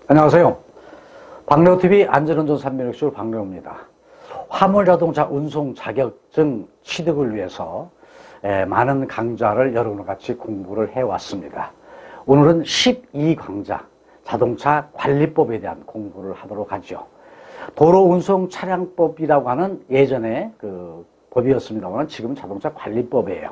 안녕하세요. 박래호TV 안전운전 360 박래호입니다. 화물자동차 운송 자격증 취득을 위해서 많은 강좌를 여러분과 같이 공부를 해왔습니다. 오늘은 12강좌 자동차 관리법에 대한 공부를 하도록 하죠. 도로운송차량법이라고 하는 예전에 그 법이었습니다만 지금 자동차 관리법이에요.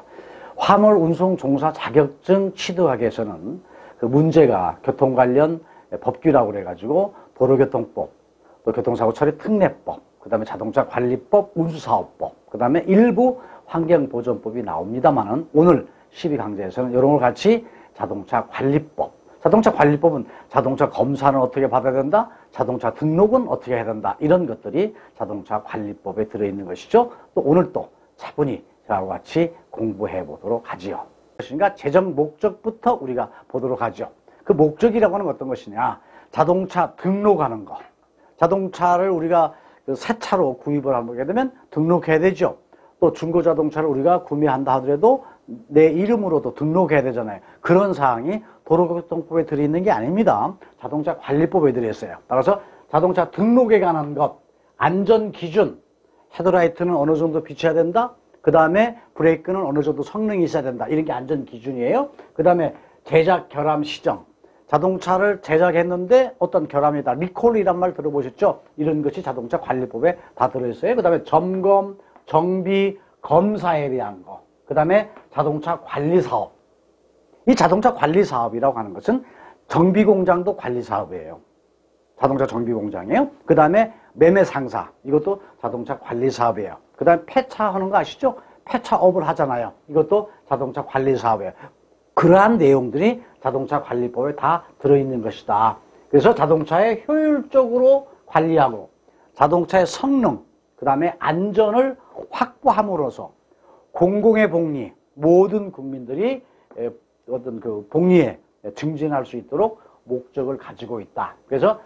화물운송 종사 자격증 취득하기 위해서는 그 문제가 교통 관련 법규라고 그래가지고 도로교통법, 또 교통사고 처리 특례법, 그 다음에 자동차 관리법, 운수사업법, 그 다음에 일부 환경보전법이 나옵니다만은 오늘 12강좌에서는 이런 걸 같이 자동차 관리법. 자동차 관리법은 자동차 검사는 어떻게 받아야 된다? 자동차 등록은 어떻게 해야 된다? 이런 것들이 자동차 관리법에 들어있는 것이죠. 또 오늘 또 차분히 저와 같이 공부해 보도록 하지요. 그러니까 재정 목적부터 우리가 보도록 하죠. 그 목적이라고 하는 건 어떤 것이냐? 자동차 등록하는 거. 자동차를 우리가 새 차로 구입을 하게 되면 등록해야 되죠. 또 중고 자동차를 우리가 구매한다 하더라도 내 이름으로도 등록해야 되잖아요. 그런 사항이 도로교통법에 들어있는 게 아닙니다. 자동차 관리법에 들어있어요. 따라서 자동차 등록에 관한 것, 안전기준, 헤드라이트는 어느 정도 비춰야 된다. 그 다음에 브레이크는 어느 정도 성능이 있어야 된다. 이런 게 안전기준이에요. 그 다음에 제작, 결함, 시정. 자동차를 제작했는데 어떤 결함이다. 리콜이란 말 들어보셨죠? 이런 것이 자동차 관리법에 다 들어있어요. 그 다음에 점검, 정비, 검사에 대한 거. 그 다음에 자동차 관리사업. 이 자동차 관리사업이라고 하는 것은 정비공장도 관리사업이에요. 자동차 정비공장이에요. 그 다음에 매매상사. 이것도 자동차 관리사업이에요. 그 다음에 폐차하는 거 아시죠? 폐차업을 하잖아요. 이것도 자동차 관리사업이에요. 그러한 내용들이 자동차 관리법에 다 들어있는 것이다. 그래서 자동차의 효율적으로 관리하고 자동차의 성능, 그 다음에 안전을 확보함으로써 공공의 복리, 모든 국민들이 어떤 그 복리에 증진할 수 있도록 목적을 가지고 있다. 그래서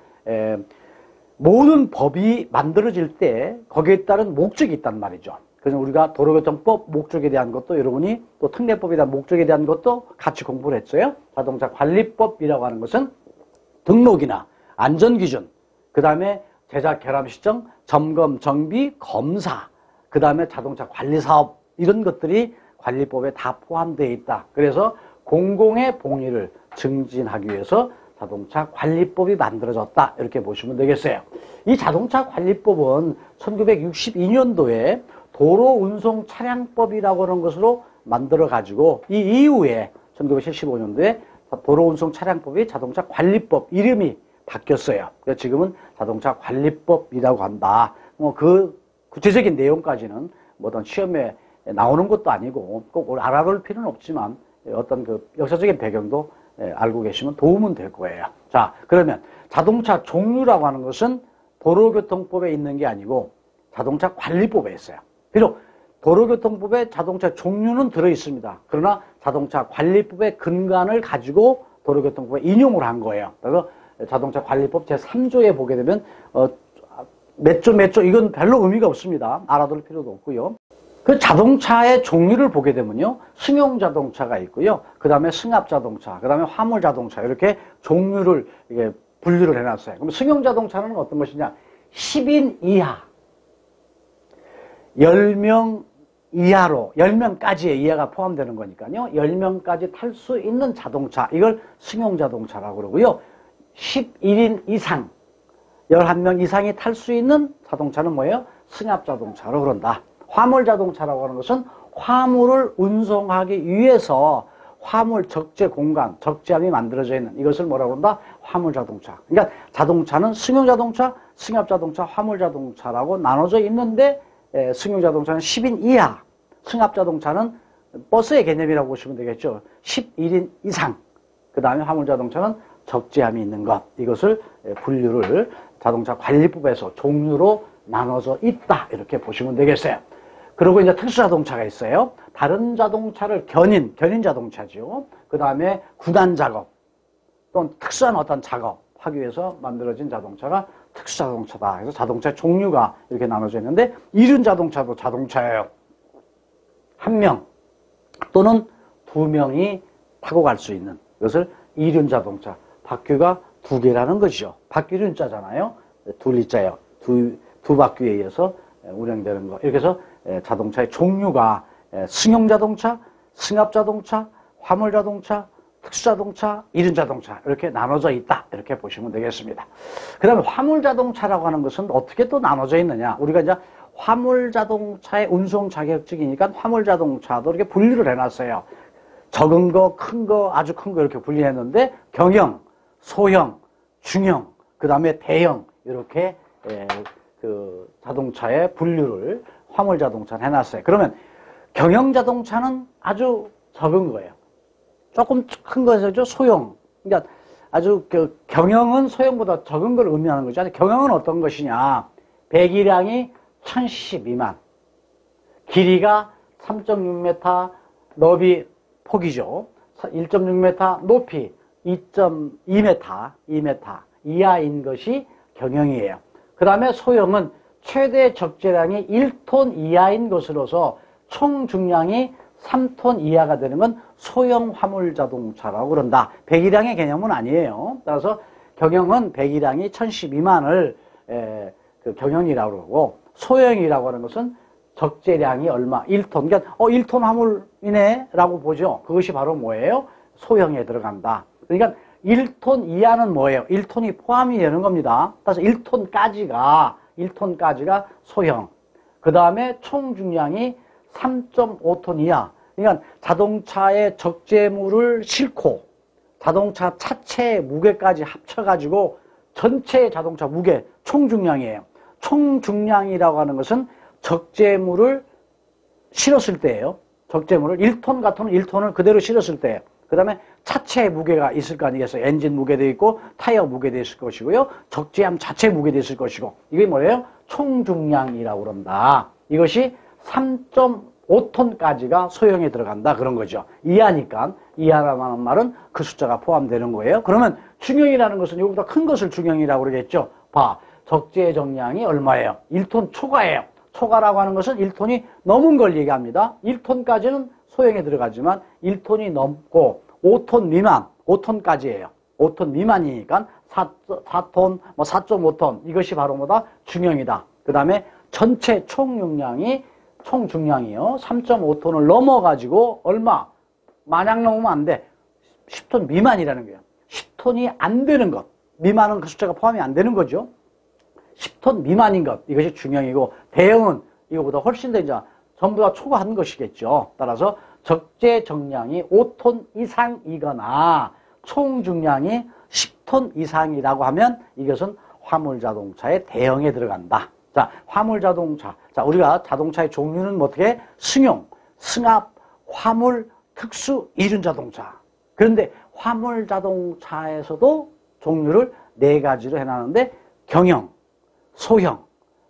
모든 법이 만들어질 때 거기에 따른 목적이 있단 말이죠. 그래서 우리가 도로교통법 목적에 대한 것도 여러분이 또 특례법에 대한 목적에 대한 것도 같이 공부를 했어요. 자동차 관리법이라고 하는 것은 등록이나 안전기준, 그 다음에 제작, 결함, 시정, 점검, 정비, 검사, 그 다음에 자동차 관리사업 이런 것들이 관리법에 다 포함되어 있다. 그래서 공공의 복리를 증진하기 위해서 자동차 관리법이 만들어졌다. 이렇게 보시면 되겠어요. 이 자동차 관리법은 1962년도에 도로운송차량법이라고 하는 것으로 만들어가지고 이 이후에 1975년도에 도로운송차량법이 자동차 관리법 이름이 바뀌었어요. 그래서 지금은 자동차 관리법이라고 한다. 그 구체적인 내용까지는 뭐 어떤 시험에 나오는 것도 아니고 꼭 알아볼 필요는 없지만 어떤 그 역사적인 배경도 알고 계시면 도움은 될 거예요. 자, 그러면 자동차 종류라고 하는 것은 도로교통법에 있는 게 아니고 자동차 관리법에 있어요. 비록 도로교통법에 자동차 종류는 들어있습니다. 그러나 자동차 관리법의 근간을 가지고 도로교통법에 인용을 한 거예요. 그래서 자동차 관리법 제3조에 보게 되면 몇 조 이건 별로 의미가 없습니다. 알아둘 필요도 없고요. 그 자동차의 종류를 보게 되면요. 승용자동차가 있고요. 그 다음에 승합자동차, 그 다음에 화물자동차 이렇게 종류를 이게 분류를 해놨어요. 그럼 승용자동차는 어떤 것이냐? 10인 이하, 10명 이하로, 10명까지의 이하가 포함되는 거니까요. 10명까지 탈 수 있는 자동차, 이걸 승용자동차라고 그러고요. 11인 이상, 11명 이상이 탈 수 있는 자동차는 뭐예요? 승합자동차로 그런다. 화물자동차라고 하는 것은 화물을 운송하기 위해서 화물 적재 공간, 적재함이 만들어져 있는 이것을 뭐라고 그런다? 화물자동차. 그러니까 자동차는 승용자동차, 승합자동차, 화물자동차라고 나눠져 있는데 승용자동차는 10인 이하, 승합자동차는 버스의 개념이라고 보시면 되겠죠. 11인 이상, 그 다음에 화물자동차는 적재함이 있는 것. 이것을 분류를 자동차 관리법에서 종류로 나눠져 있다. 이렇게 보시면 되겠어요. 그리고 이제 특수자동차가 있어요. 다른 자동차를 견인 자동차죠. 그 다음에 구단 작업, 또는 특수한 어떤 작업하기 위해서 만들어진 자동차가 특수자동차다. 그래서 자동차 종류가 이렇게 나눠져 있는데 이륜 자동차도 자동차예요. 한 명 또는 두 명이 타고 갈 수 있는 이것을 이륜 자동차, 바퀴가 두 개라는 것이죠. 바퀴는 X잖아요. 둘리자예요. 두 바퀴에 의해서 운행되는 거. 이렇게 해서 자동차의 종류가 승용자동차, 승합자동차, 화물자동차, 특수자동차, 이륜자동차 이렇게 나눠져 있다. 이렇게 보시면 되겠습니다. 그 다음에 화물자동차라고 하는 것은 어떻게 또 나눠져 있느냐. 우리가 이제 화물자동차의 운송 자격증이니까 화물자동차도 이렇게 분리를 해놨어요. 적은 거, 큰 거, 아주 큰 거 이렇게 분리했는데 경형, 소형, 중형, 그 다음에 대형 이렇게 그 자동차의 분류를 화물자동차는 해놨어요. 그러면 경형자동차는 아주 적은 거예요. 조금 큰 것이죠. 소형. 그러니까 아주 그 경형은 소형보다 적은 걸 의미하는 거죠. 경형은 어떤 것이냐. 배기량이 1000cc 미만. 길이가 3.6m, 너비 폭이죠. 1.6m, 높이 2.2m 이하인 것이 경형이에요. 그 다음에 소형은 최대 적재량이 1톤 이하인 것으로서 총 중량이 3톤 이하가 되는 건 소형 화물 자동차라고 그런다. 배기량의 개념은 아니에요. 따라서 경형은 배기량이 1000cc 미만을 그 경형이라고 그러고 소형이라고 하는 것은 적재량이 얼마? 1톤. 그러니까 1톤 화물이네 라고 보죠. 그것이 바로 뭐예요? 소형에 들어간다. 그러니까 1톤 이하는 뭐예요? 1톤이 포함이 되는 겁니다. 따라서 1톤까지가 소형. 그 다음에 총 중량이 3.5톤 이하. 그러니까 자동차의 적재물을 싣고 자동차 차체의 무게까지 합쳐가지고 전체 자동차 무게 총 중량이에요. 총 중량이라고 하는 것은 적재물을 실었을 때예요. 적재물을 1톤 같으면 1톤을 그대로 실었을 때예요. 그 다음에 차체의 무게가 있을 거 아니겠어요? 엔진 무게도 있고 타이어 무게도 있을 것이고요. 적재함 자체 무게도 있을 것이고 이게 뭐예요? 총 중량이라고 그런다. 이것이 3.5톤까지가 소형에 들어간다 그런 거죠. 이하니까 이하라는 말은 그 숫자가 포함되는 거예요. 그러면 중형이라는 것은 이거보다 큰 것을 중형이라고 그러겠죠. 봐. 적재 정량이 얼마예요? 1톤 초과예요. 초과라고 하는 것은 1톤이 넘은 걸 얘기합니다. 1톤까지는 소형에 들어가지만 1톤이 넘고 5톤 미만, 5톤까지예요. 5톤 미만이니까 4톤, 4.5톤 이것이 바로 뭐다? 중형이다. 그 다음에 전체 총 중량이요. 3.5톤을 넘어가지고 얼마? 마냥 넘으면 안 돼. 10톤 미만이라는 거예요. 10톤이 안 되는 것. 미만은 그 숫자가 포함이 안 되는 거죠. 10톤 미만인 것. 이것이 중형이고 대형은 이거보다 훨씬 더 이제 전부 다 초과한 것이겠죠. 따라서 적재 정량이 5톤 이상이거나 총 중량이 10톤 이상이라고 하면 이것은 화물자동차의 대형에 들어간다. 자, 화물자동차. 자, 우리가 자동차의 종류는 어떻게? 승용, 승합, 화물, 특수, 이륜자동차. 그런데 화물자동차에서도 종류를 4가지로 해놨는데 경형, 소형,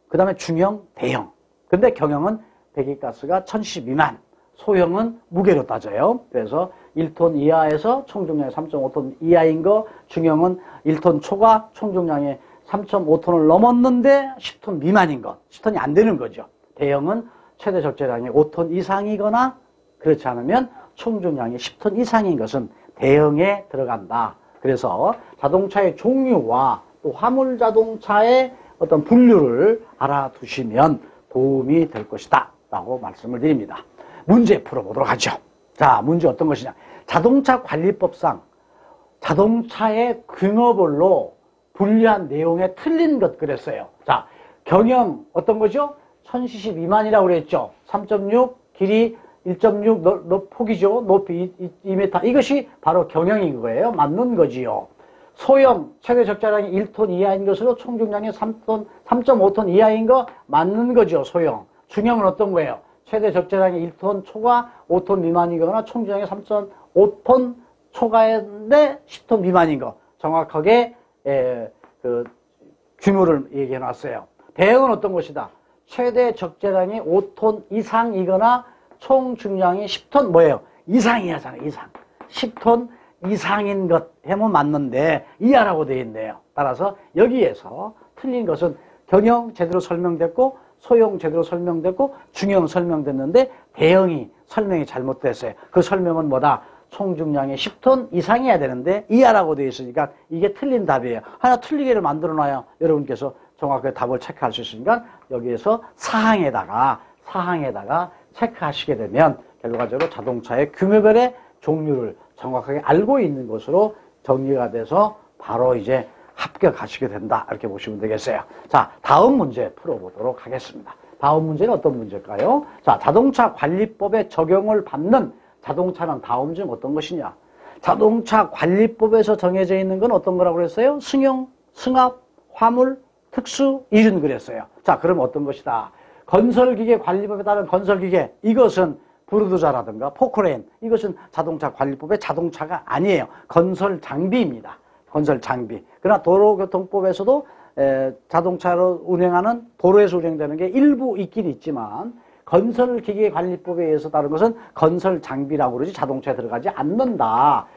그 다음에 중형, 대형. 근데 경형은 배기가스가 1000cc 미만, 소형은 무게로 따져요. 그래서 1톤 이하에서 총중량이 3.5톤 이하인 거, 중형은 1톤 초과 총중량이 3.5톤을 넘었는데 10톤 미만인 것, 10톤이 안 되는 거죠. 대형은 최대 적재량이 5톤 이상이거나 그렇지 않으면 총중량이 10톤 이상인 것은 대형에 들어간다. 그래서 자동차의 종류와 또 화물자동차의 어떤 분류를 알아두시면 도움이 될 것이다 라고 말씀을 드립니다. 문제 풀어보도록 하죠. 자, 문제 어떤 것이냐. 자동차 관리법상 자동차의 규모별로 분류한 내용에 틀린 것 그랬어요. 자, 경형 어떤 거죠? 1000cc 미만이라고 그랬죠. 3.6 길이 1.6 폭이죠. 높이 2m. 이것이 바로 경형인 거예요. 맞는 거지요. 소형 최대 적재량이 1톤 이하인 것으로 총 중량이 3.5톤 이하인 거 맞는 거죠. 소형. 중형은 어떤 거예요? 최대 적재량이 1톤 초과 5톤 미만이거나 총 중량이 3.5톤 초과인데 10톤 미만인 거. 정확하게 그 규모를 얘기해 놨어요. 대형은 어떤 것이다? 최대 적재량이 5톤 이상이거나 총 중량이 10톤 뭐예요? 이상이야잖아요. 이상. 10톤 이상인 것 하면 맞는데 이하라고 되어 있네요. 따라서 여기에서 틀린 것은 경형 제대로 설명됐고 소형 제대로 설명됐고 중형 설명됐는데 대형이 설명이 잘못됐어요. 그 설명은 뭐다? 총중량이 10톤 이상이어야 되는데 이하라고 되어 있으니까 이게 틀린 답이에요. 하나 틀리게를 만들어놔야 여러분께서 정확하게 답을 체크할 수 있으니까 여기에서 사항에다가 체크하시게 되면 결과적으로 자동차의 규모별의 종류를 정확하게 알고 있는 것으로 정리가 돼서 바로 이제 합격하시게 된다. 이렇게 보시면 되겠어요. 자, 다음 문제 풀어보도록 하겠습니다. 다음 문제는 어떤 문제일까요? 자, 자동차 관리법에 적용을 받는 자동차는 다음 중 어떤 것이냐? 자동차 관리법에서 정해져 있는 건 어떤 거라고 그랬어요? 승용, 승합, 화물, 특수, 이륜 그랬어요. 자, 그럼 어떤 것이다? 건설기계 관리법에 따른 건설기계, 이것은 부르드자라든가 포크레인, 이것은 자동차 관리법의 자동차가 아니에요. 건설 장비입니다. 건설 장비. 그러나 도로교통법에서도 자동차로 운행하는 도로에서 운행되는 게 일부 있긴 있지만 건설기계관리법에 의해서 다른 것은 건설 장비라고 그러지 자동차에 들어가지 않는다.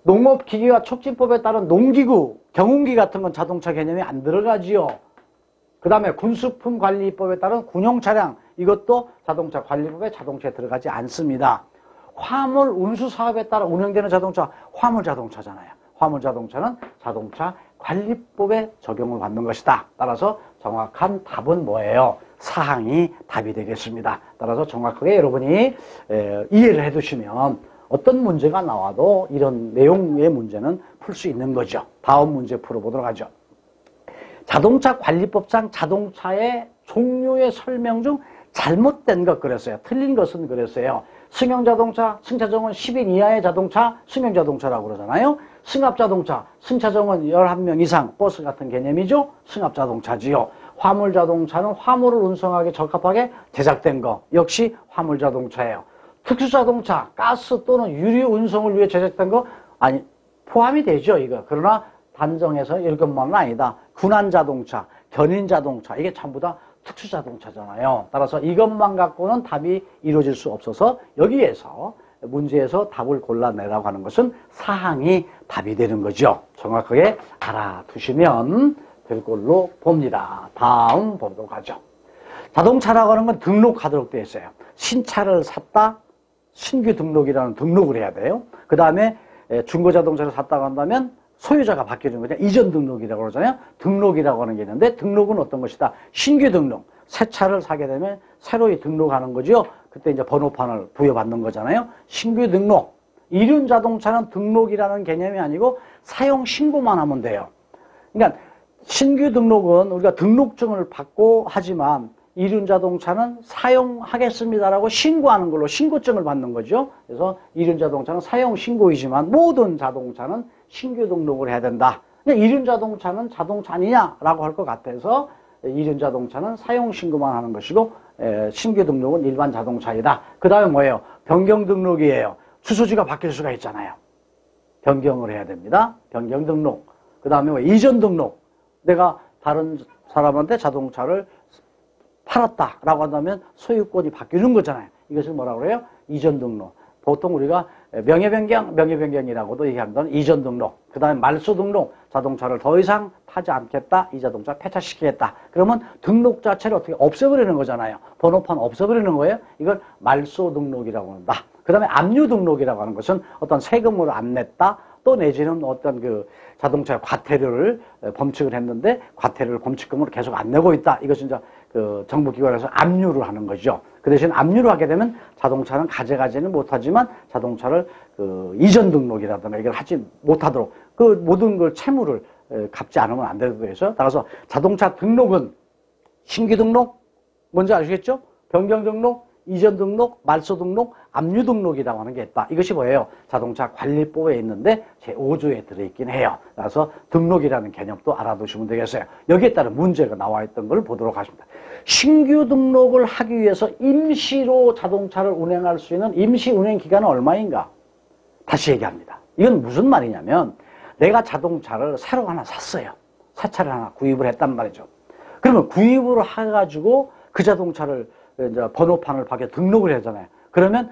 농업기계와 촉진법에 따른 농기구, 경운기 같은 건 자동차 개념이 안 들어가지요. 그 다음에 군수품 관리법에 따른 군용차량, 이것도 자동차 관리법에 자동차에 들어가지 않습니다. 화물 운수 사업에 따라 운영되는 자동차, 화물 자동차잖아요. 화물 자동차는 자동차 관리법에 적용을 받는 것이다. 따라서 정확한 답은 뭐예요? 사항이 답이 되겠습니다. 따라서 정확하게 여러분이 이해를 해두시면 어떤 문제가 나와도 이런 내용의 문제는 풀 수 있는 거죠. 다음 문제 풀어보도록 하죠. 자동차 관리법상 자동차의 종류의 설명 중 잘못된 것 그랬어요. 틀린 것은 그랬어요. 승용자동차, 승차정원 10인 이하의 자동차, 승용자동차라고 그러잖아요. 승합자동차, 승차정원 11명 이상 버스 같은 개념이죠. 승합자동차지요. 화물자동차는 화물을 운송하기 적합하게 제작된 거 역시 화물자동차예요. 특수자동차, 가스 또는 유류 운송을 위해 제작된 거 아니 포함이 되죠. 이거. 그러나 단정해서 이것만은 아니다. 군안자동차, 견인자동차 이게 전부 다 특수자동차잖아요. 따라서 이것만 갖고는 답이 이루어질 수 없어서 여기에서 문제에서 답을 골라내라고 하는 것은 사항이 답이 되는 거죠. 정확하게 알아두시면 될 걸로 봅니다. 다음 보도록 하죠. 자동차라고 하는 건 등록하도록 되어 있어요. 신차를 샀다, 신규 등록이라는 등록을 해야 돼요. 그 다음에 중고자동차를 샀다고 한다면 소유자가 바뀌는 거죠. 이전 등록이라고 그러잖아요. 등록이라고 하는 게 있는데 등록은 어떤 것이다? 신규 등록. 새 차를 사게 되면 새로이 등록하는 거죠. 그때 이제 번호판을 부여받는 거잖아요. 신규 등록. 이륜 자동차는 등록이라는 개념이 아니고 사용 신고만 하면 돼요. 그러니까 신규 등록은 우리가 등록증을 받고 하지만 이륜 자동차는 사용하겠습니다라고 신고하는 걸로 신고증을 받는 거죠. 그래서 이륜 자동차는 사용 신고이지만 모든 자동차는 신규 등록을 해야 된다. 이륜 자동차는 자동차 아니냐라고 할 것 같아서 이륜 자동차는 사용 신고만 하는 것이고 신규 등록은 일반 자동차이다. 그 다음에 뭐예요? 변경 등록이에요. 주소지가 바뀔 수가 있잖아요. 변경을 해야 됩니다. 변경 등록. 그 다음에 뭐 이전 등록. 내가 다른 사람한테 자동차를 팔았다라고 한다면 소유권이 바뀌는 거잖아요. 이것을 뭐라고 그래요? 이전 등록. 보통 우리가 명예변경이라고도 얘기합니다. 이전 등록. 그 다음에 말소 등록. 자동차를 더 이상 타지 않겠다. 이 자동차 폐차시키겠다. 그러면 등록 자체를 어떻게 없애버리는 거잖아요. 번호판 없애버리는 거예요. 이걸 말소 등록이라고 한다. 그 다음에 압류 등록이라고 하는 것은 어떤 세금을 안 냈다. 또 내지는 어떤 그 자동차 과태료를 범칙을 했는데 과태료를 범칙금으로 계속 안 내고 있다. 이것은 이제 그 정부기관에서 압류를 하는 거죠. 그 대신 압류를 하게 되면 자동차는 가져가지는 못하지만 자동차를 그 이전 등록이라든가 이걸 하지 못하도록 그 모든 걸 채무를 갚지 않으면 안 되는 거에서 따라서 자동차 등록은 신규 등록 뭔지 아시겠죠? 변경 등록, 이전 등록, 말소 등록, 압류 등록이라고 하는 게 있다. 이것이 뭐예요? 자동차 관리법에 있는데 제5조에 들어있긴 해요. 그래서 등록이라는 개념도 알아두시면 되겠어요. 여기에 따른 문제가 나와 있던 걸 보도록 하십니다. 신규 등록을 하기 위해서 임시로 자동차를 운행할 수 있는 임시 운행 기간은 얼마인가? 다시 얘기합니다. 이건 무슨 말이냐면 내가 자동차를 새로 하나 샀어요. 새 차를 하나 구입을 했단 말이죠. 그러면 구입을 해가지고 그 자동차를 이제 번호판을 밖에 등록을 하잖아요. 그러면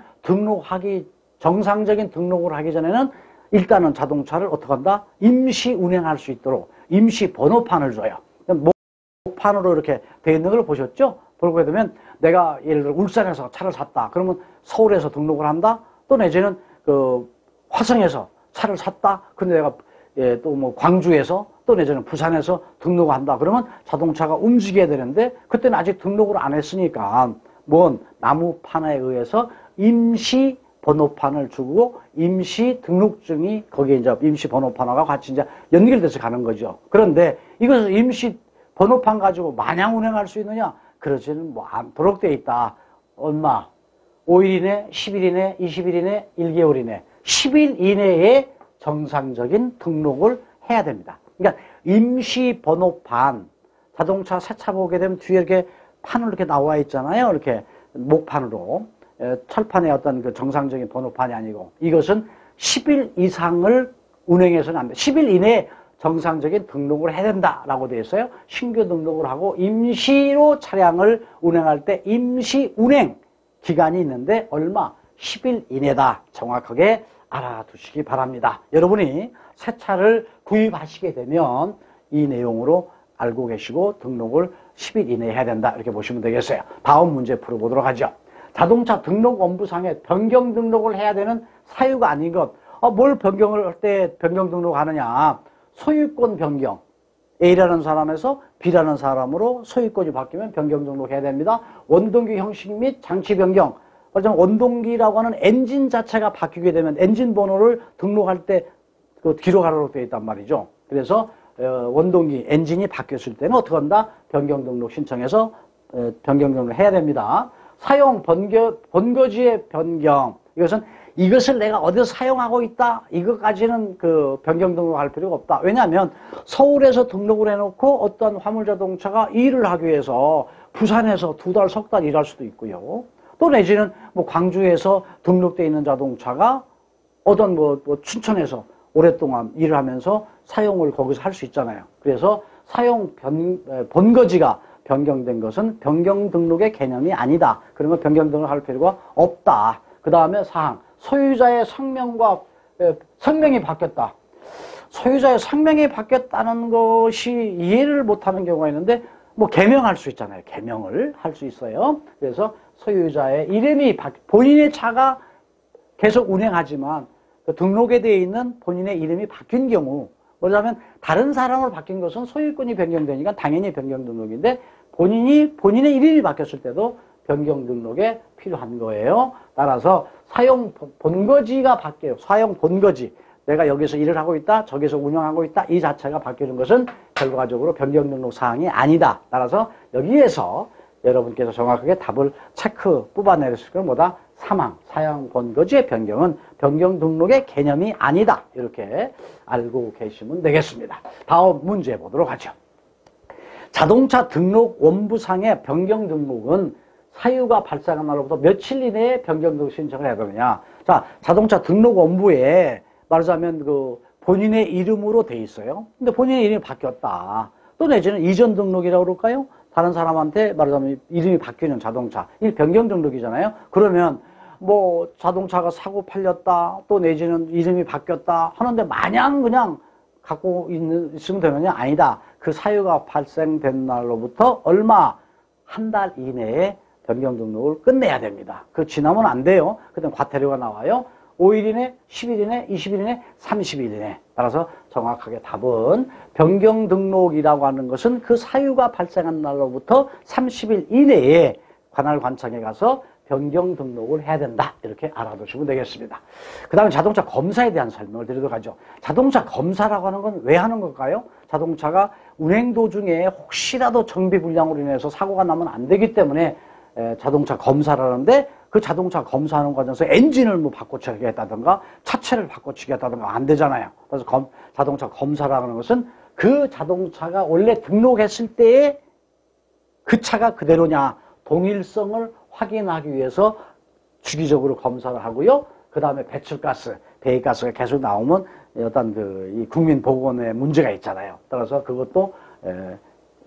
정상적인 등록을 하기 전에는 일단은 자동차를 어떻게 한다? 임시 운행할 수 있도록 임시 번호판을 줘요. 목판으로 이렇게 되어 있는 걸 보셨죠? 보게 되면 내가 예를 들어 울산에서 차를 샀다. 그러면 서울에서 등록을 한다. 또 내지는 그 화성에서 차를 샀다. 근데 내가 또 뭐 광주에서 또 내지는 부산에서 등록을 한다. 그러면 자동차가 움직여야 되는데 그때는 아직 등록을 안 했으니까 뭔 나무판에 의해서 임시 번호판을 주고 임시 등록증이 거기에 이제 임시 번호판하고 같이 이제 연결돼서 가는 거죠. 그런데 이것을 임시 번호판 가지고 마냥 운행할 수 있느냐? 그러지는 뭐 않도록 돼 있다. 얼마? 5일 이내, 10일 이내, 20일 이내, 1개월 이내, 10일 이내에 정상적인 등록을 해야 됩니다. 그러니까 임시 번호판, 자동차 새 차 보게 되면 뒤에 이렇게 판으로 이렇게 나와 있잖아요. 이렇게 목판으로. 철판의 어떤 그 정상적인 번호판이 아니고 이것은 10일 이상을 운행해서는 안 돼. 10일 이내에 정상적인 등록을 해야 된다라고 되어 있어요. 신규 등록을 하고 임시로 차량을 운행할 때 임시 운행 기간이 있는데 얼마? 10일 이내다. 정확하게 알아두시기 바랍니다. 여러분이 새 차를 구입하시게 되면 이 내용으로 알고 계시고 등록을 10일 이내에 해야 된다. 이렇게 보시면 되겠어요. 다음 문제 풀어보도록 하죠. 자동차 등록 원부상에 변경 등록을 해야 되는 사유가 아닌 것. 뭘 변경을 할 때 변경 등록하느냐. 소유권 변경. A라는 사람에서 B라는 사람으로 소유권이 바뀌면 변경 등록해야 됩니다. 원동기 형식 및 장치 변경. 원동기라고 하는 엔진 자체가 바뀌게 되면 엔진 번호를 등록할 때 그 기록하도록 되어 있단 말이죠. 그래서 원동기 엔진이 바뀌었을 때는 어떻게 한다? 변경 등록 신청해서 변경 등록을 해야 됩니다. 사용 번거지의 변경. 이것을 내가 어디서 사용하고 있다. 이것까지는 그 변경 등록할 필요가 없다. 왜냐하면 서울에서 등록을 해놓고 어떤 화물자동차가 일을 하기 위해서 부산에서 2달, 석 달 일할 수도 있고요. 또 내지는 뭐 광주에서 등록되어 있는 자동차가 어떤 뭐 춘천에서 오랫동안 일을 하면서 사용을 거기서 할 수 있잖아요. 그래서 사용 번거지가 변경된 것은 변경 등록의 개념이 아니다. 그러면 변경 등록을 할 필요가 없다. 그 다음에 사항. 소유자의 성명과 성명이 바뀌었다. 소유자의 성명이 바뀌었다는 것이 이해를 못하는 경우가 있는데 뭐 개명할 수 있잖아요. 개명을 할 수 있어요. 그래서 소유자의 이름이 본인의 차가 계속 운행하지만 그 등록에 되어 있는 본인의 이름이 바뀐 경우, 그러자면 다른 사람으로 바뀐 것은 소유권이 변경되니까 당연히 변경 등록인데 본인의 이름이 바뀌었을 때도 변경 등록에 필요한 거예요. 따라서 사용 본거지가 바뀌어요. 사용 본거지. 내가 여기서 일을 하고 있다, 저기서 운영하고 있다, 이 자체가 바뀌는 것은 결과적으로 변경 등록 사항이 아니다. 따라서 여기에서 여러분께서 정확하게 답을 뽑아내실 건 뭐다? 사용 본거지의 변경은 변경 등록의 개념이 아니다. 이렇게 알고 계시면 되겠습니다. 다음 문제 보도록 하죠. 자동차 등록 원부상의 변경 등록은 사유가 발생한 날로부터 며칠 이내에 변경 등록 신청을 해야 되느냐. 자, 자동차 등록 원부에 말하자면 그 본인의 이름으로 돼 있어요. 근데 본인의 이름이 바뀌었다. 또 내지는 이전 등록이라고 그럴까요? 다른 사람한테 말하자면 이름이 바뀌는 자동차. 이 변경 등록이잖아요. 그러면 뭐 자동차가 사고 팔렸다. 또 내지는 이름이 바뀌었다. 하는데 마냥 그냥 갖고 있으면 되느냐? 아니다. 그 사유가 발생된 날로부터 한 달 이내에 변경 등록을 끝내야 됩니다. 그 지나면 안 돼요. 그다음 과태료가 나와요. 5일 이내, 10일 이내, 20일 이내, 30일 이내. 따라서 정확하게 답은 변경 등록이라고 하는 것은 그 사유가 발생한 날로부터 30일 이내에 관할 관청에 가서 변경 등록을 해야 된다. 이렇게 알아두시면 되겠습니다. 그 다음에 자동차 검사에 대한 설명을 드리도록 하죠. 자동차 검사라고 하는 건 왜 하는 걸까요? 자동차가 운행 도중에 혹시라도 정비불량으로 인해서 사고가 나면 안 되기 때문에 자동차 검사를 하는데 그 자동차 검사하는 과정에서 엔진을 뭐 바꿔치겠다든가 차체를 바꿔치겠다든가 안 되잖아요. 그래서 자동차 검사라고 하는 것은 그 자동차가 원래 등록했을 때의 그 차가 그대로냐 동일성을 확인하기 위해서 주기적으로 검사를 하고요. 그 다음에 배출가스, 배기가스가 계속 나오면 어떤 이 국민보건에 문제가 있잖아요. 따라서 그것도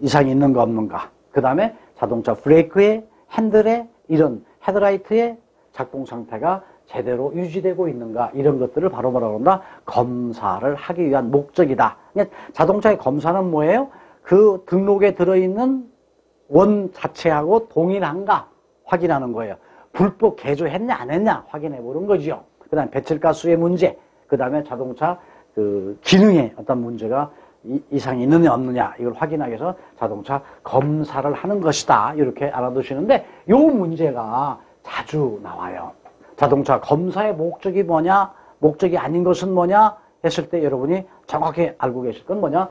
이상이 있는 거 없는가. 그 다음에 자동차 브레이크에 핸들에 이런 헤드라이트의 작동 상태가 제대로 유지되고 있는가 이런 것들을 바로 뭐라고 한다? 검사를 하기 위한 목적이다. 자동차의 검사는 뭐예요? 그 등록에 들어있는 원 자체하고 동일한가 확인하는 거예요. 불법 개조했냐 안 했냐 확인해 보는 거죠. 그 다음에 배출가스의 문제, 그 다음에 자동차 그 기능에 어떤 문제가 이상이 있느냐 없느냐 이걸 확인하기 위해서 자동차 검사를 하는 것이다. 이렇게 알아두시는데 요 문제가 자주 나와요. 자동차 검사의 목적이 뭐냐, 목적이 아닌 것은 뭐냐 했을 때 여러분이 정확히 알고 계실 건 뭐냐,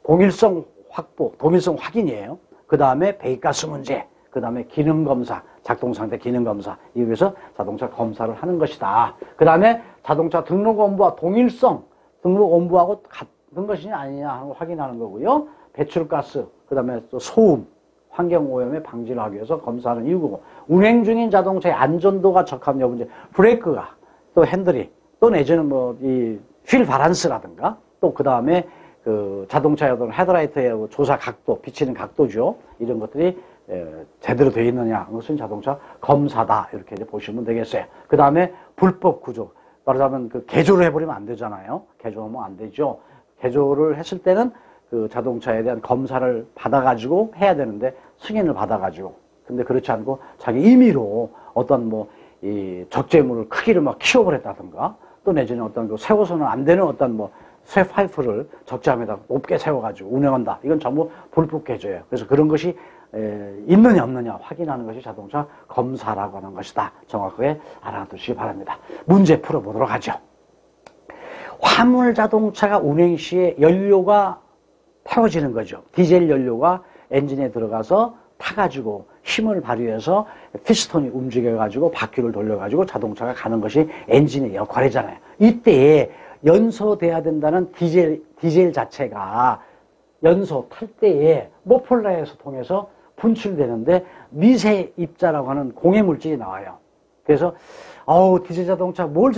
동일성 확보, 동일성 확인이에요. 그 다음에 배기가스 문제, 그 다음에 기능검사, 작동상태 기능검사, 이에 위해서 자동차 검사를 하는 것이다. 그 다음에 자동차 등록원부와 동일성, 등록원부하고 같은 것이냐 아니냐 하는 걸 확인하는 거고요. 배출가스, 그 다음에 또 소음, 환경오염의 방지를 하기 위해서 검사하는 이유고, 운행 중인 자동차의 안전도가 적합냐 문제, 브레이크가, 또 핸들이, 또 내지는 뭐 이 휠 바란스라든가, 또 그 다음에 그 자동차의 어떤 헤드라이트의 조사 각도, 비치는 각도죠. 이런 것들이 제대로 되어 있느냐, 그것은 자동차 검사다. 이렇게 이제 보시면 되겠어요. 그 다음에 불법 구조. 말하자면 그 개조를 해버리면 안 되잖아요. 개조하면 안 되죠. 개조를 했을 때는 그 자동차에 대한 검사를 받아가지고 해야 되는데 승인을 받아가지고, 근데 그렇지 않고 자기 임의로 어떤 뭐 이 적재물을 크기를 막 키워버렸다든가, 또 내지는 어떤 그 세워서는 안 되는 어떤 뭐 쇠 파이프를 적재함에다 높게 세워가지고 운행한다. 이건 전부 불법 개조예요. 그래서 그런 것이 있느냐 없느냐 확인하는 것이 자동차 검사라고 하는 것이다. 정확하게 알아두시기 바랍니다. 문제 풀어보도록 하죠. 화물 자동차가 운행 시에 연료가 태워지는 거죠. 디젤 연료가 엔진에 들어가서 타가지고 힘을 발휘해서 피스톤이 움직여가지고 바퀴를 돌려가지고 자동차가 가는 것이 엔진의 역할이잖아요. 이때에 연소돼야 된다는 디젤 자체가 연소 탈 때에 머플러에서 통해서 분출되는데 미세 입자라고 하는 공해 물질이 나와요. 그래서 디젤 자동차 뭘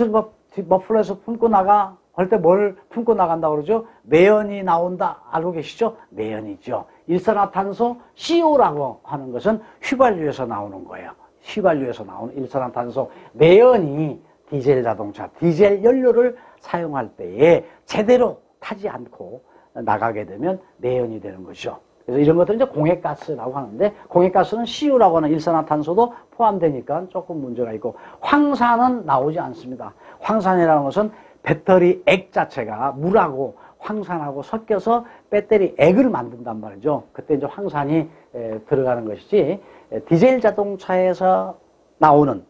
머플러에서 품고 나가 할 때 뭘 품고 나간다고 그러죠? 매연이 나온다. 알고 계시죠? 매연이죠. 일산화탄소 CO라고 하는 것은 휘발유에서 나오는 거예요. 휘발유에서 나오는 일산화탄소 매연이 디젤 자동차, 디젤 연료를 사용할 때에 제대로 타지 않고 나가게 되면 매연이 되는 것이죠. 그래서 이런 것들은 이제 공해가스라고 하는데, 공해가스는 CO라고 하는 일산화탄소도 포함되니까 조금 문제가 있고, 황산은 나오지 않습니다. 황산이라는 것은 배터리 액 자체가 물하고 황산하고 섞여서 배터리 액을 만든단 말이죠. 그때 이제 황산이 들어가는 것이지, 디젤 자동차에서 나오는,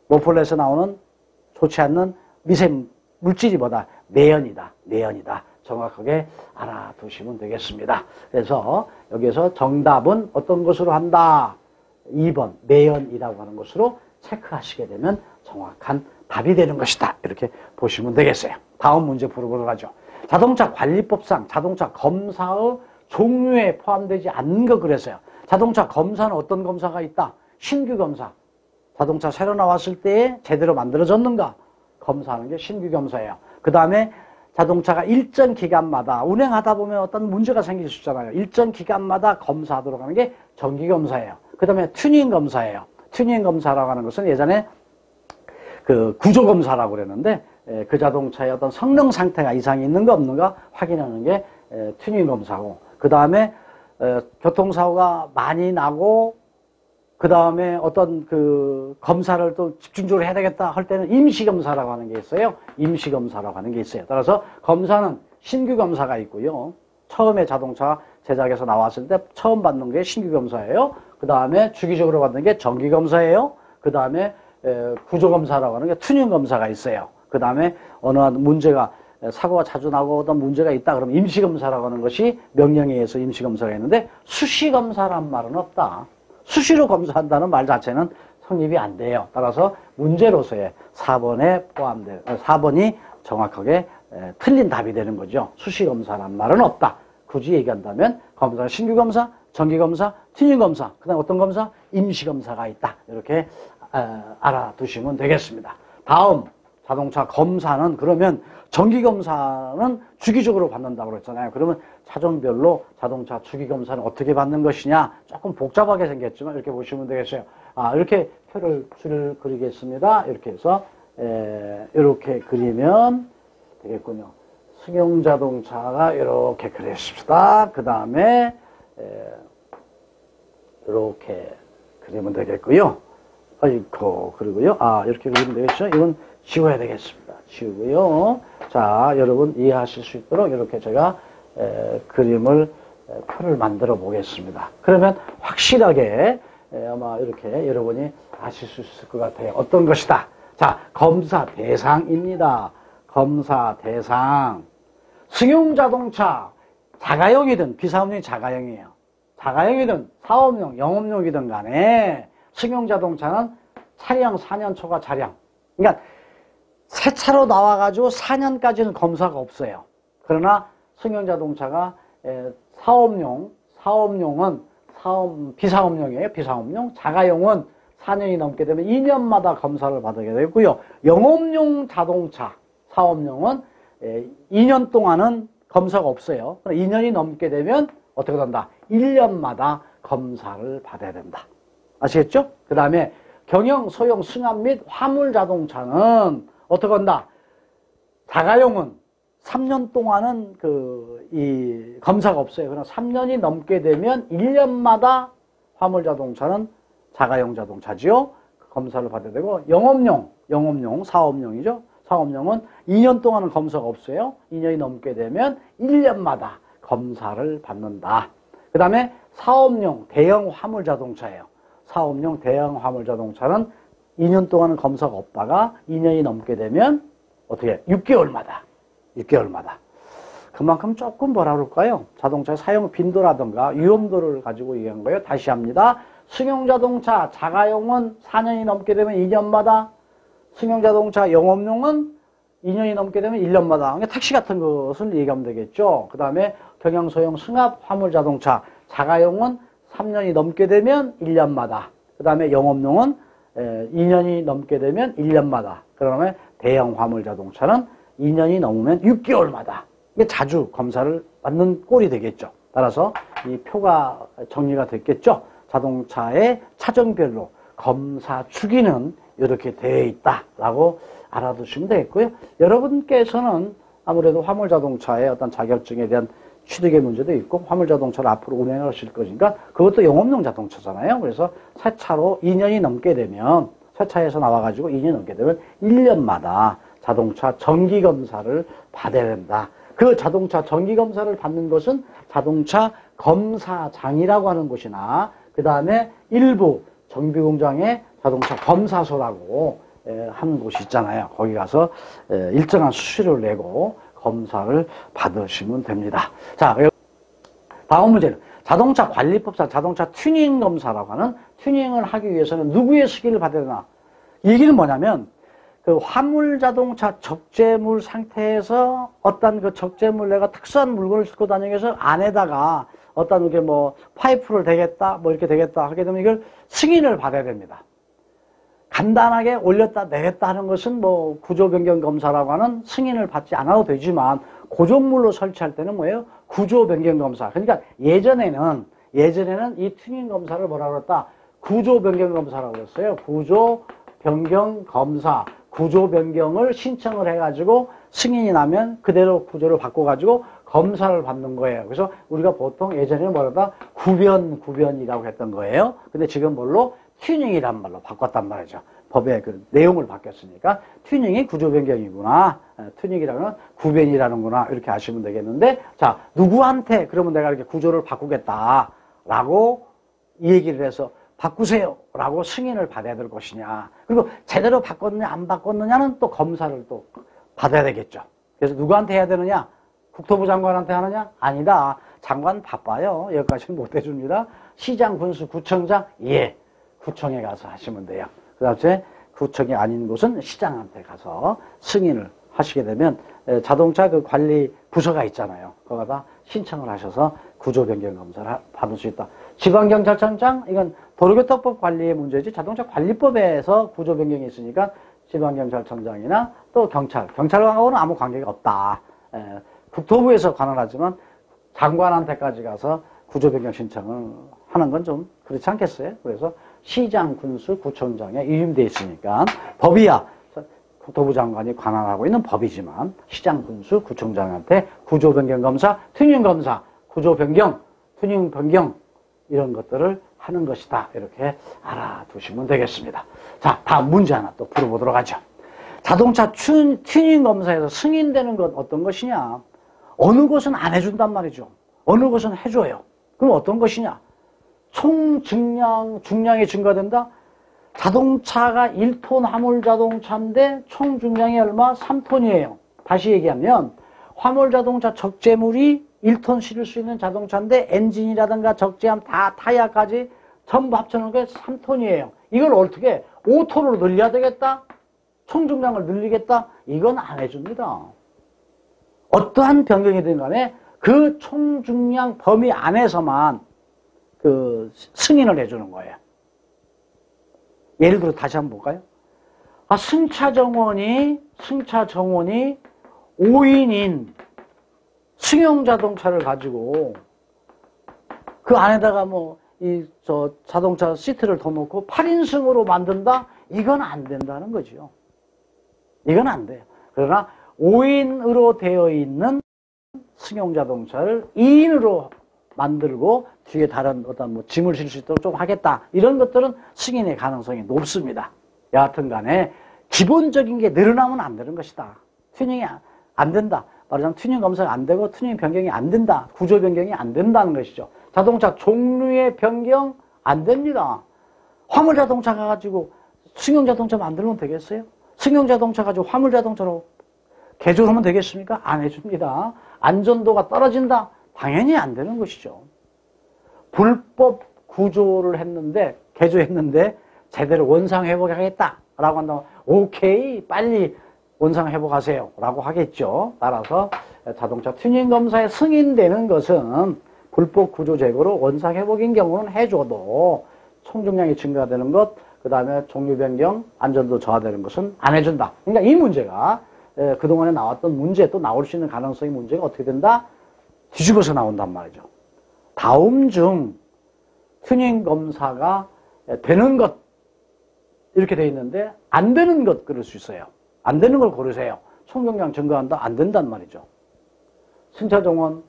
머플러에서 나오는 좋지 않는 미세 물질이 뭐다? 매연이다. 매연이다. 정확하게 알아두시면 되겠습니다. 그래서 여기에서 정답은 어떤 것으로 한다? 2번 매연이라고 하는 것으로 체크하시게 되면 정확한 답이 되는 것이다. 이렇게 보시면 되겠어요. 다음 문제 풀어보도록 하죠. 자동차 관리법상 자동차 검사의 종류에 포함되지 않는 거 그랬어요. 자동차 검사는 어떤 검사가 있다? 신규 검사. 자동차 새로 나왔을 때에 제대로 만들어졌는가 검사하는 게 신규 검사예요. 그 다음에 자동차가 일정 기간마다 운행하다 보면 어떤 문제가 생길 수 있잖아요. 일정 기간마다 검사하도록 하는 게 정기 검사예요. 그 다음에 튜닝 검사예요. 튜닝 검사라고 하는 것은 예전에 그 구조 검사라고 그랬는데, 그 자동차의 어떤 성능 상태가 이상이 있는가 없는가 확인하는 게 튜닝 검사고, 그 다음에 교통사고가 많이 나고, 그 다음에 어떤 그 검사를 또 집중적으로 해야 되겠다 할 때는 임시검사라고 하는 게 있어요. 임시검사라고 하는 게 있어요. 따라서 검사는 신규 검사가 있고요. 처음에 자동차 제작에서 나왔을 때 처음 받는 게 신규 검사예요. 그 다음에 주기적으로 받는 게 정기 검사예요. 그 다음에 구조검사라고 하는 게 튜닝 검사가 있어요. 그 다음에 어느 문제가, 사고가 자주 나고 어떤 문제가 있다 그러면 임시검사라고 하는 것이 명령에 의해서 임시검사가 있는데, 수시검사란 말은 없다. 수시로 검사한다는 말 자체는 성립이 안 돼요. 따라서 문제로서의 4번이 정확하게 틀린 답이 되는 거죠. 수시검사란 말은 없다. 굳이 얘기한다면 검사가 신규검사, 정기검사, 튜닝검사, 그 다음 어떤 검사? 임시검사가 있다. 이렇게 알아두시면 되겠습니다. 다음 자동차 검사는, 그러면 정기검사는 주기적으로 받는다고 그랬잖아요. 그러면 차종별로 자동차 주기검사는 어떻게 받는 것이냐, 조금 복잡하게 생겼지만 이렇게 보시면 되겠어요. 이렇게 표를 그리겠습니다. 이렇게 해서 이렇게 그리면 되겠군요. 승용자동차가 이렇게 그렸습니다. 그 다음에 이렇게 그리면 되겠고요. 아이고, 그리고요. 이렇게 그리면 되겠죠? 이건 지워야 되겠습니다. 지우고요. 자, 여러분 이해하실 수 있도록 이렇게 제가 그림을 표를 만들어 보겠습니다. 그러면 확실하게 아마 이렇게 여러분이 아실 수 있을 것 같아요. 어떤 것이다. 자, 검사 대상입니다. 검사 대상. 승용자동차 자가용이든 비사업용이 자가용이에요. 자가용이든 사업용, 영업용이든 간에 승용자동차는 차량 4년 초과 차량. 그러니까 새 차로 나와가지고 4년까지는 검사가 없어요. 그러나 승용자동차가 사업용은 비사업용이에요. 비사업용. 자가용은 4년이 넘게 되면 2년마다 검사를 받게 되고요. 영업용 자동차, 사업용은 2년 동안은 검사가 없어요. 2년이 넘게 되면 어떻게 된다? 1년마다 검사를 받아야 된다. 아시겠죠? 그 다음에 경영, 소형, 승합 및 화물 자동차는 어떻게 한다? 자가용은 3년 동안은 이 검사가 없어요. 그러나 3년이 넘게 되면 1년마다 화물 자동차는 자가용 자동차지요. 검사를 받아야 되고, 영업용, 사업용이죠. 사업용은 2년 동안은 검사가 없어요. 2년이 넘게 되면 1년마다 검사를 받는다. 그 다음에 사업용 대형 화물 자동차예요. 사업용 대형 화물 자동차는 2년 동안은 검사가 없다가 2년이 넘게 되면 어떻게 6개월마다 그만큼 조금 뭐라 그럴까요? 자동차의 사용 빈도라든가 위험도를 가지고 얘기한 거예요. 다시 합니다. 승용자동차 자가용은 4년이 넘게 되면 2년마다, 승용자동차 영업용은 2년이 넘게 되면 1년마다. 그러니까 택시 같은 것을 얘기하면 되겠죠. 그 다음에 경영소형 승합 화물자동차 자가용은 3년이 넘게 되면 1년마다. 그 다음에 영업용은 2년이 넘게 되면 1년마다. 그 다음에 대형 화물자동차는 2년이 넘으면 6개월마다. 이게 자주 검사를 받는 꼴이 되겠죠. 따라서 이 표가 정리가 됐겠죠. 자동차의 차종별로 검사 주기는 이렇게 되어 있다라고 알아두시면 되겠고요. 여러분께서는 아무래도 화물자동차의 어떤 자격증에 대한 취득의 문제도 있고, 화물자동차를 앞으로 운행하실 것이니까 그것도 영업용 자동차잖아요. 그래서 새 차로 2년이 넘게 되면, 새 차에서 나와가지고 2년이 넘게 되면 1년마다 자동차 정기검사를 받아야 된다. 그 자동차 정기검사를 받는 것은 자동차 검사장이라고 하는 곳이나, 그 다음에 일부 정비공장의 자동차 검사소라고 하는 곳이 있잖아요. 거기 가서 일정한 수수료를 내고 검사를 받으시면 됩니다. 자, 다음 문제는 자동차 관리법상 자동차 튜닝 검사라고 하는, 튜닝을 하기 위해서는 누구의 승인을 받아야 되나? 이 얘기는 뭐냐면, 그 화물 자동차 적재물 상태에서 어떤 그 적재물, 내가 특수한 물건을 싣고 다니기 위해서 안에다가 어떤 게 뭐 파이프를 대겠다, 뭐 이렇게 되겠다 하게 되면 이걸 승인을 받아야 됩니다. 간단하게 올렸다 내렸다 하는 것은 뭐 구조 변경 검사라고 하는 승인을 받지 않아도 되지만, 고정물로 설치할 때는 뭐예요? 구조 변경 검사. 그러니까 예전에는 이 튜닝 검사를 뭐라고 그랬다? 구조 변경 검사라고 그랬어요. 구조 변경 검사. 구조 변경을 신청을 해가지고 승인이 나면 그대로 구조를 바꿔가지고 검사를 받는 거예요. 그래서 우리가 보통 예전에는 뭐라다? 구변이라고 했던 거예요. 근데 지금 뭘로? 튜닝이란 말로 바꿨단 말이죠. 법의 그 내용을 바뀌었으니까 튜닝이 구조 변경이구나, 튜닝이라는 구변이라는구나, 이렇게 아시면 되겠는데, 자, 누구한테 그러면 내가 이렇게 구조를 바꾸겠다라고 이 얘기를 해서 바꾸세요 라고 승인을 받아야 될 것이냐, 그리고 제대로 바꿨느냐 안 바꿨느냐는 또 검사를 또 받아야 되겠죠. 그래서 누구한테 해야 되느냐? 국토부 장관한테 하느냐? 아니다. 장관 바빠요. 여기까지는 못 해줍니다. 시장, 군수, 구청장, 예, 구청에 가서 하시면 돼요. 그 다음에 구청이 아닌 곳은 시장한테 가서 승인을 하시게 되면 자동차 그 관리 부서가 있잖아요. 거기다 신청을 하셔서 구조 변경 검사를 받을 수 있다. 지방경찰청장, 이건 도로교통법 관리의 문제지, 자동차 관리법에서 구조 변경이 있으니까 지방경찰청장이나 또 경찰하고는 아무 관계가 없다. 국토부에서 관할하지만 장관한테까지 가서 구조 변경 신청을 하는 건 좀 그렇지 않겠어요? 그래서 시장, 군수, 구청장에 위임되어 있으니까, 법이야 국토부 장관이 관할하고 있는 법이지만 시장, 군수, 구청장한테 구조 변경 검사, 튜닝 검사, 구조 변경, 튜닝 변경 이런 것들을 하는 것이다. 이렇게 알아두시면 되겠습니다. 자, 다음 문제 하나 또 풀어보도록 하죠. 자동차 튜닝 검사에서 승인되는 건 어떤 것이냐? 어느 것은 안 해준단 말이죠. 어느 것은 해줘요. 그럼 어떤 것이냐? 총 중량이 증가된다? 자동차가 1톤 화물 자동차인데 총 중량이 얼마? 3톤이에요. 다시 얘기하면 화물 자동차 적재물이 1톤 실을 수 있는 자동차인데 엔진이라든가 적재함 다 타이어까지 전부 합쳐놓은 게 3톤이에요. 이걸 어떻게 5톤으로 늘려야 되겠다? 총 중량을 늘리겠다? 이건 안 해줍니다. 어떠한 변경이든 간에 그 총 중량 범위 안에서만 그 승인을 해주는 거예요. 예를 들어 다시 한번 볼까요? 승차 정원이 5인인 승용 자동차를 가지고 그 안에다가 자동차 시트를 더 놓고 8인승으로 만든다? 이건 안 된다는 거죠. 이건 안 돼요. 그러나 5인으로 되어 있는 승용 자동차를 2인으로 만들고 뒤에 다른 어떤 짐을 실 수 있도록 좀 하겠다. 이런 것들은 승인의 가능성이 높습니다. 여하튼 간에 기본적인 게 늘어나면 안 되는 것이다. 튜닝이 안 된다. 말하자면 튜닝 검사가 안 되고 튜닝 변경이 안 된다. 구조 변경이 안 된다는 것이죠. 자동차 종류의 변경 안 됩니다. 화물 자동차 가지고 승용 자동차 만들면 되겠어요? 승용 자동차 가지고 화물 자동차로 개조하면 되겠습니까? 안 해줍니다. 안전도가 떨어진다? 당연히 안 되는 것이죠. 불법 구조를 했는데, 개조했는데, 제대로 원상회복하겠다라고 한다면, 오케이, 빨리 원상회복하세요. 라고 하겠죠. 따라서 자동차 튜닝 검사에 승인되는 것은 불법 구조 제거로 원상회복인 경우는 해줘도 총중량이 증가되는 것, 그 다음에 종류 변경, 안전도 저하되는 것은 안 해준다. 그러니까 이 문제가 그동안에 나왔던 문제, 또 나올 수 있는 가능성의 문제가 어떻게 된다? 뒤집어서 나온단 말이죠. 다음 중 튜닝 검사가 되는 것 이렇게 돼 있는데 안 되는 것 그럴 수 있어요. 안 되는 걸 고르세요. 총경량 증가한다? 안 된단 말이죠. 승차 정원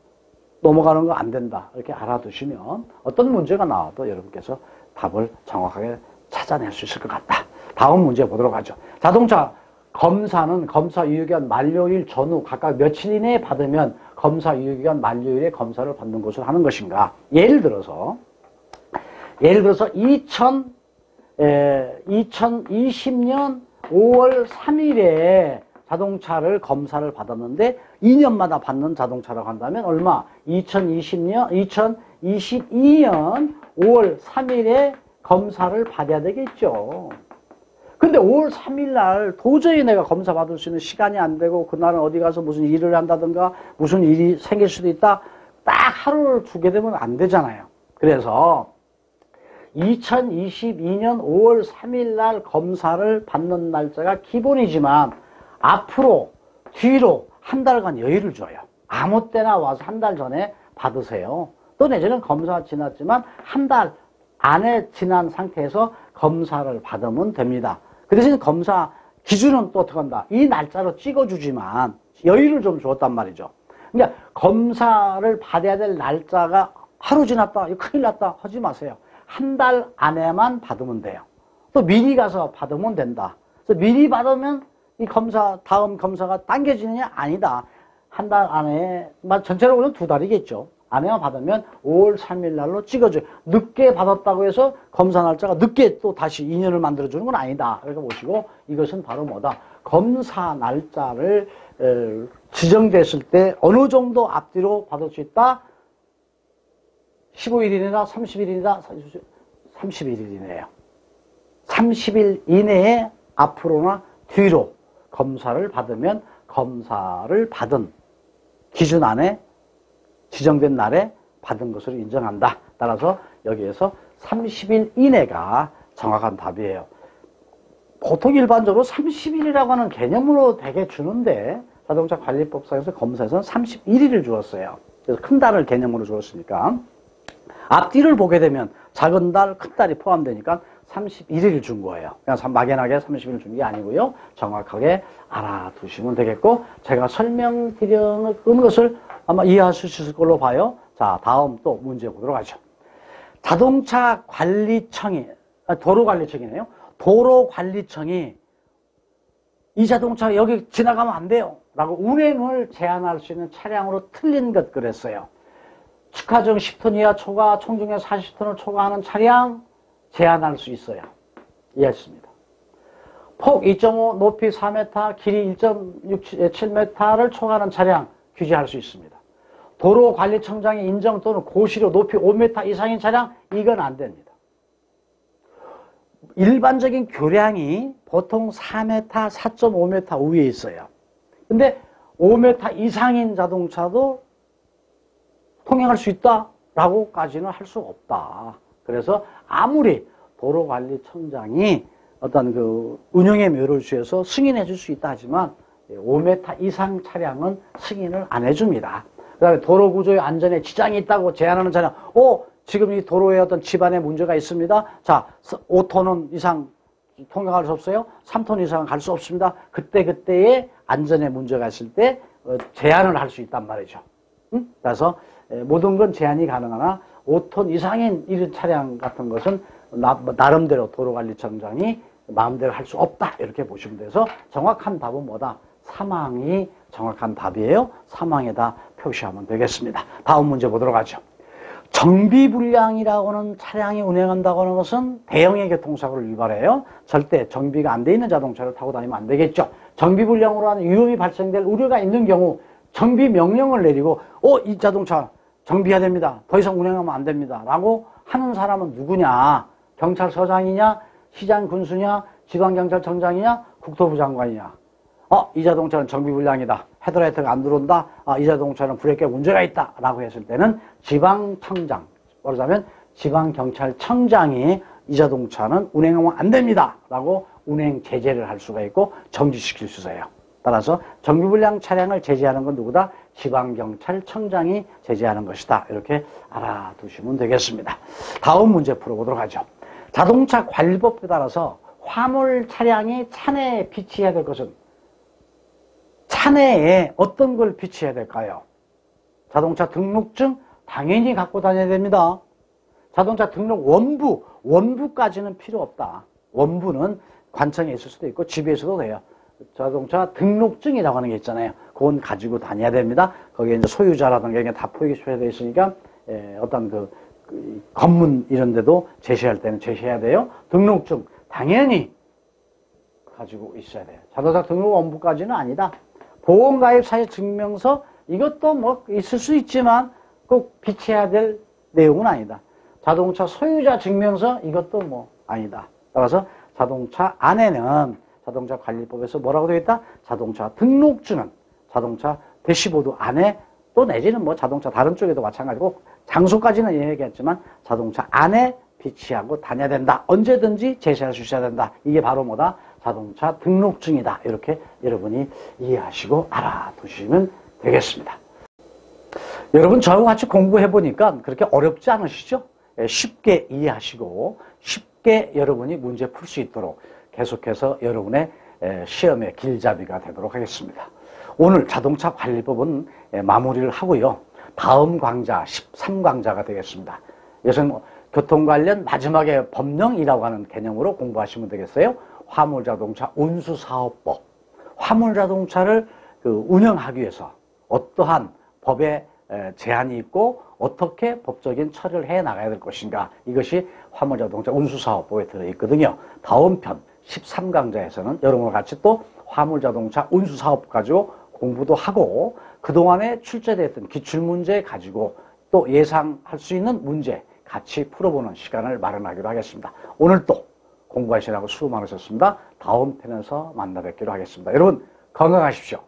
넘어가는 거 안 된다. 이렇게 알아두시면 어떤 문제가 나와도 여러분께서 답을 정확하게 찾아낼 수 있을 것 같다. 다음 문제 보도록 하죠. 자동차 검사는 검사 유효기간 만료일 전후 각각 며칠 이내에 받으면 검사 유효기간 만료일에 검사를 받는 것을 하는 것인가? 예를 들어서 2020년 5월 3일에 자동차를 검사를 받았는데 2년마다 받는 자동차라고 한다면 얼마? 2022년 5월 3일에 검사를 받아야 되겠죠. 근데 5월 3일 날 도저히 내가 검사 받을 수 있는 시간이 안 되고 그날은 어디 가서 무슨 일을 한다든가 무슨 일이 생길 수도 있다. 딱 하루를 두게 되면 안 되잖아요. 그래서 2022년 5월 3일 날 검사를 받는 날짜가 기본이지만 앞으로 뒤로 한 달간 여유를 줘요. 아무 때나 와서 한 달 전에 받으세요. 또 내지는 검사가 지났지만 한 달 안에 지난 상태에서 검사를 받으면 됩니다. 그 대신 검사 기준은 또 어떻게 한다? 이 날짜로 찍어주지만 여유를 좀 줬단 말이죠. 그러니까 검사를 받아야 될 날짜가 하루 지났다, 이거 큰일 났다 하지 마세요. 한 달 안에만 받으면 돼요. 또 미리 가서 받으면 된다. 그래서 미리 받으면 이 다음 검사가 당겨지느냐? 아니다. 한 달 안에, 전체적으로는 2달이겠죠. 안에만 받으면 5월 3일 날로 찍어줘요. 늦게 받았다고 해서 검사 날짜가 늦게 또 다시 2년을 만들어주는 건 아니다. 이렇게 보시고 이것은 바로 뭐다? 검사 날짜를 지정됐을 때 어느 정도 앞뒤로 받을 수 있다? 15일이나 30일이나 31일이네요. 30일 이내에 앞으로나 뒤로 검사를 받으면 검사를 받은 기준 안에 지정된 날에 받은 것으로 인정한다. 따라서 여기에서 30일 이내가 정확한 답이에요. 보통 일반적으로 30일이라고 하는 개념으로 되게 주는데 자동차 관리법상에서 검사에서는 31일을 주었어요. 그래서 큰 달을 개념으로 주었으니까 앞뒤를 보게 되면 작은 달, 큰 달이 포함되니까 31일을 준 거예요. 그냥 막연하게 30일을 준 게 아니고요. 정확하게 알아두시면 되겠고 제가 설명드리는 것을 아마 이해할 수 있을 걸로 봐요. 자, 다음 또 문제 보도록 하죠. 자동차 관리청이, 도로관리청이네요. 도로관리청이 이 자동차 여기 지나가면 안 돼요 라고 운행을 제한할 수 있는 차량으로 틀린 것 그랬어요. 축하정 10톤 이하 초과, 총중에 40톤을 초과하는 차량 제한할 수 있어요. 이해했습니다. 폭 2.5, 높이 4m, 길이 1.7m를 초과하는 차량 규제할 수 있습니다. 도로관리청장의 인정 또는 고시로 높이 5m 이상인 차량, 이건 안 됩니다. 일반적인 교량이 보통 4m, 4.5m 위에 있어요. 근데 5m 이상인 자동차도 통행할 수 있다라고까지는 할 수 없다. 그래서 아무리 도로관리청장이 어떤 그 운영의 묘를 주어서 승인해 줄 수 있다 하지만 5m 이상 차량은 승인을 안 해줍니다. 그 다음에 도로 구조의 안전에 지장이 있다고 제한하는 차량, 지금 이 도로에 어떤 집안에 문제가 있습니다. 자, 5톤은 이상 통행할 수 없어요. 3톤 이상은 갈 수 없습니다. 그때그때의 안전에 문제가 있을 때 제한을 할 수 있단 말이죠. 그래서 모든 건 제한이 가능하나 5톤 이상인 이런 차량 같은 것은 나름대로 도로관리청장이 마음대로 할 수 없다 이렇게 보시면 돼서 정확한 답은 뭐다? 사망이 정확한 답이에요. 사망에다 표시하면 되겠습니다. 다음 문제 보도록 하죠. 정비불량이라고 하는 차량이 운행한다고 하는 것은 대형의 교통사고를 유발해요. 절대 정비가 안 돼 있는 자동차를 타고 다니면 안 되겠죠. 정비불량으로 하는 위험이 발생될 우려가 있는 경우 정비 명령을 내리고 이 자동차 정비해야 됩니다. 더 이상 운행하면 안 됩니다. 라고 하는 사람은 누구냐? 경찰서장이냐? 시장 군수냐? 지방경찰청장이냐? 국토부 장관이냐? 이 자동차는 정비불량이다. 헤드라이트가 안 들어온다. 이 자동차는 브레이크에 문제가 있다. 라고 했을 때는 지방청장, 말하자면 지방경찰청장이 이 자동차는 운행하면 안 됩니다. 라고 운행 제재를 할 수가 있고 정지시킬 수 있어요. 따라서 정비불량 차량을 제재하는 건 누구다? 지방경찰청장이 제재하는 것이다. 이렇게 알아두시면 되겠습니다. 다음 문제 풀어보도록 하죠. 자동차 관리법에 따라서 화물 차량이 차내에 비치해야 될 것은 차내에 어떤 걸 비치해야 될까요? 자동차 등록증 당연히 갖고 다녀야 됩니다. 자동차 등록 원부까지는 필요 없다. 원부는 관청에 있을 수도 있고 집에 있어도 돼요. 자동차 등록증이라고 하는 게 있잖아요. 그건 가지고 다녀야 됩니다. 거기에 이제 소유자라든가 이게 다 표기되어 있으니까 어떤 그 검문 이런 데도 제시할 때는 제시해야 돼요. 등록증 당연히 가지고 있어야 돼요. 자동차 등록 원부까지는 아니다. 보험가입 사실 증명서 이것도 뭐 있을 수 있지만 꼭 비치해야 될 내용은 아니다. 자동차 소유자 증명서 이것도 뭐 아니다. 따라서 자동차 안에는 자동차 관리법에서 뭐라고 되어 있다? 자동차 등록증은 자동차 대시보드 안에 또 내지는 뭐 자동차 다른 쪽에도 마찬가지고 장소까지는 얘기했지만 자동차 안에 비치하고 다녀야 된다. 언제든지 제시할 수 있어야 된다. 이게 바로 뭐다? 자동차 등록증이다. 이렇게 여러분이 이해하시고 알아두시면 되겠습니다. 여러분 저와 같이 공부해보니까 그렇게 어렵지 않으시죠? 쉽게 이해하시고 쉽게 여러분이 문제 풀 수 있도록 계속해서 여러분의 시험의 길잡이가 되도록 하겠습니다. 오늘 자동차 관리법은 마무리를 하고요. 다음 강좌 13강좌가 되겠습니다. 이것은 교통 관련 마지막에 법령이라고 하는 개념으로 공부하시면 되겠어요. 화물자동차 운수사업법. 화물자동차를 운영하기 위해서 어떠한 법의 제한이 있고 어떻게 법적인 처리를 해 나가야 될 것인가. 이것이 화물자동차 운수사업법에 들어있거든요. 다음 편 13강좌에서는 여러분과 같이 또 화물자동차 운수사업 가지고 공부도 하고 그동안에 출제됐던 기출문제 가지고 또 예상할 수 있는 문제 같이 풀어보는 시간을 마련하기로 하겠습니다. 오늘 또 공부하시라고 수고 많으셨습니다. 다음 편에서 만나 뵙기로 하겠습니다. 여러분 건강하십시오.